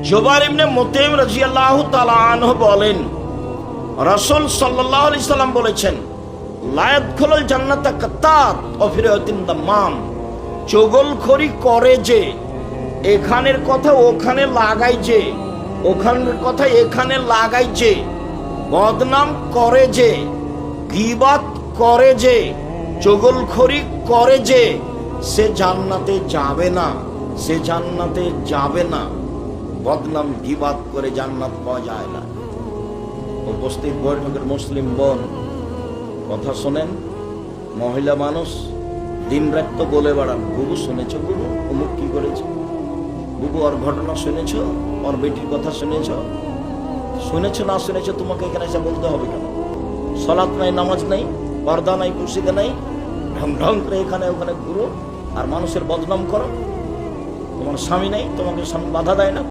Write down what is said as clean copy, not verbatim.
জুবাইর ইবনে মুতঈম রাদিয়াল্লাহু তাআলা আনহু বলেন, রাসূল সাল্লাল্লাহু আলাইহি সাল্লাম বলেছেন, লা ইয়াদখুলুল জান্নাতা কাত্তাত ওয়া ফিরাতিন দাম্মাম। চগলখড়ি করে যে, এখানের কথা ওখানে লাগাই যে, ওখানের কথা এখানে লাগাই যে, বদনাম করে যে, গীবাত করে যে, চগলখড়ি করে যে, সে জান্নাতে যাবে না, সে জান্নাতে যাবে না। বদনাম গীবাত করে জান্নাত পাওয়া যায় না। উপস্থিত বৈঠকের মুসলিম বোন, কথা শোনেন। মহিলা মানুষ দিন রাত তো বলে বেড়ান, বুবু শুনেছ, বুবু অমুক কি করেছে, বুবু ওর ঘটনা শুনেছ, ওর বেটির কথা শুনেছ। শুনেছ না শুনেছ তোমাকে এখানে এসে বলতে হবে কেন? সালাত নাই, নামাজ নাই, পর্দা নাই, কুরসিতে নাই, ঢং ঢং করে এখানে ওখানে ঘুরো আর মানুষের বদনাম করো। তোমার স্বামী নাই, তোমাকে স্বামী বাধা দেয় না।